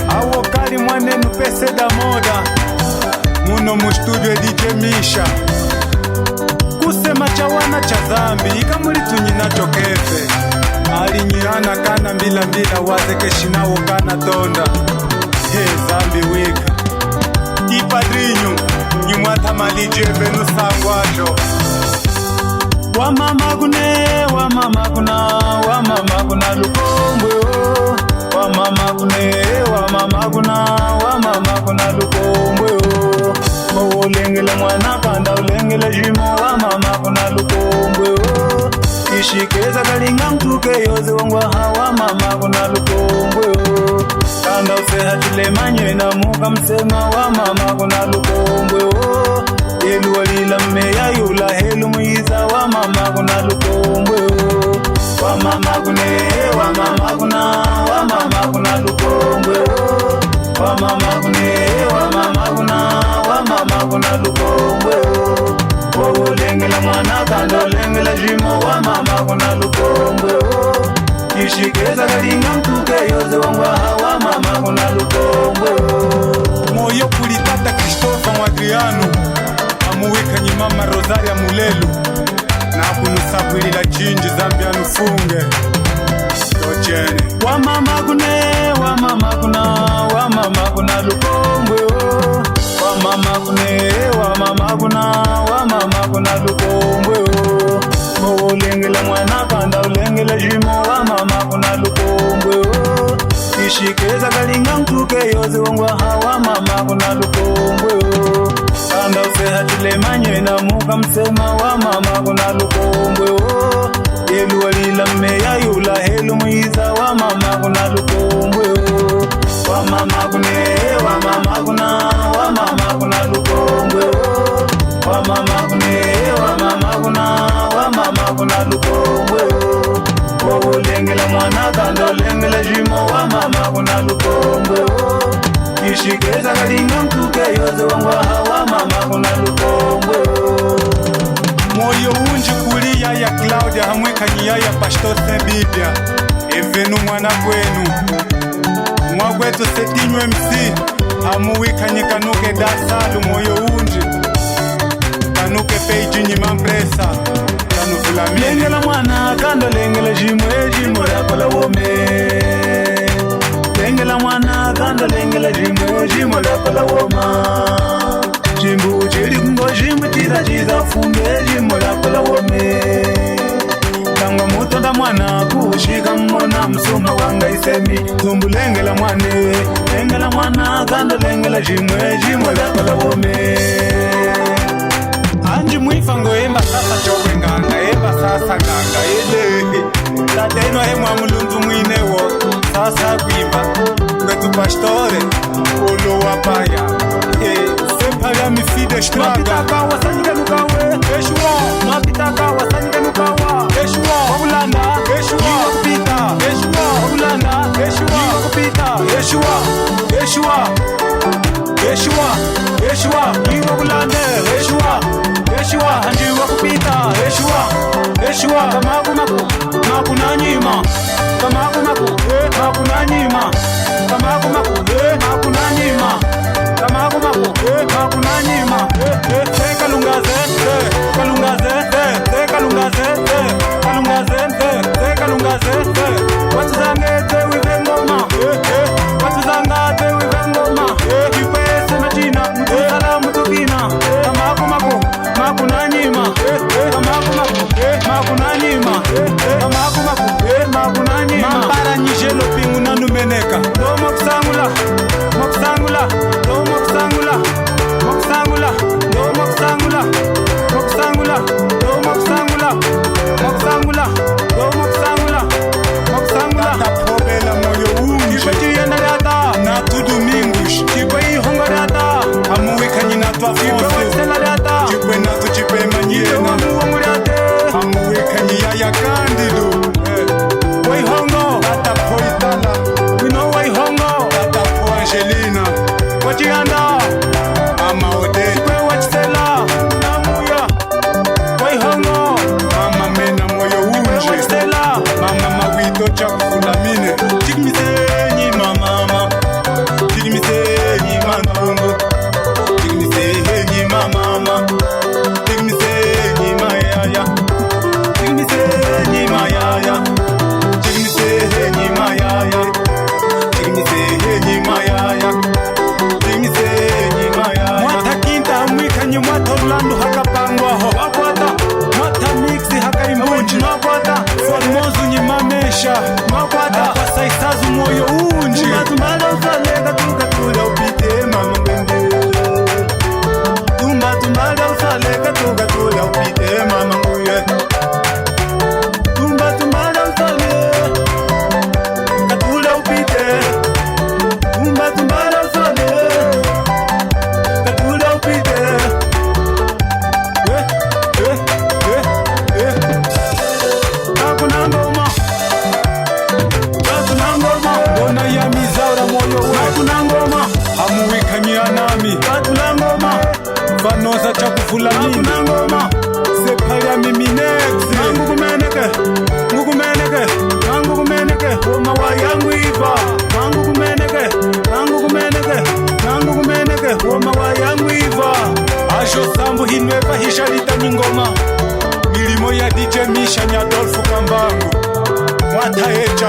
Awo kali mwanenu pese da moda muno mu studio DJ Misha kusema chawana cha zambi ikamuli tunyinacho kefe alinyirana kana mbila wazekeshinawo kana tonda zambi wika ipadrinyu nyumwata malije venu sangwacho wamama kuna lukombwe wamama kuna lukombwe ulengele mwana kanda ulengele jimo wamama kuna lukombwe ishikeza kalinga mtuke yoze wangwa hawa mama kuna lukombwe kanda useha chile manye na muka msema wamama kuna lukombwe Helu walila mmeya yula helu mwiza wamama kuna lukombwe wamama kuna lukombwe wamama kuna lukombwe ulengela mwana kanda ulengela jimo wamama kuna lukombwe ishikeza kalinga mtuke yoze wangwa hawa mama kuna lukombwe moyo kulitata Kristofa Mwadriano amuwekanye mama Rosaria Mulelu na kunusabwilila chinji Zambia nufunge yochene wamama kuna lukombwe wamama kuna lukombwe ulengela mwana kanda ulengela jimo wamama kuna lukombwe ishikeza kalinga mtuke yoze wangwa hawa mama kuna lukombwe kanda useha chile manye na muka msema wamama kuna lukombwe Helu walila mmeya yula helu mwiza wamama kuna lukombwe wamama kuna lukombwe wamama kuna lukombwe ulengela mwana kanda ulengela jimo wamama kuna lukombwe ishikeza kalinga mtuke yoze wangwa hawa mama kuna lukombwe moyo unji kulia ya Claudia hamwekanyi ya Pastor Sebibia evenu mwana kwenu mwagwetu Setinyo MC hamuwikanyi kanuke dasalu moyo unji kanuke peiji nyima mpresa kanufilamini lengela mwana kando lengela jimo rakola wome lengela mwana kando lengela jimo rakola woma jimbu chiri kungo jimbu chiza funge jimo rakola wome kangwa mutonda mwana kushika mmona msuma wanga isemi zumbu lengela mwana kando lengela jimo rakola wome anji mwifango emba sasa chowe nganga emba sasa nganga ele lateno hemwa mulundu mwinewo sasa kwimba kwetu pastore olo wapaya sempaya mifide shtraga mapitaka wasanyike nukawe eshua mapitaka wasanyike nukawa eshua wabulanda eshua yiwa kupita eshua wabulanda eshua yiwa kupita eshua yiwa bulande eshua hanjiwa kupita eshua makunanyima makunanyima watuzangete wivengoma kipese na jina mtusala mutukina makunanyima cha kufulamine tikimisenyi mama tikimisenyi mantungu tikimisenyi mama tikimisenyi mayaya tikimisenyi mayaya tikimisenyi mayaya tikimisenyi mayaya tikimisenyi mayaya mwata kinta amwikanyi mwata ulandu hakapangwaho wakwata mwata mixi hakaimbuji wakwata formozu nyimamesha wakwata pasaisazu moyo unji tumbatumbala usaleka tukatula upite mama ngwende tumbatumbala usaleka tukatula upite mama nguye tumbatumbala usaleka katula upite tumbatumbala usaleka katula upite nakunangoma bona ya mizaura moyo nakunangoma amuwikanyia nami katulangoma vanoza cha kufulamini nakunangoma sepalya mimi next ngukumeneke oma wa yangu iva ngukumeneke oma wa yangu iva asho sambu hinweva hishalita nyingoma milimo ya DJ Misha Nyadolfu Kambangu mwata hecha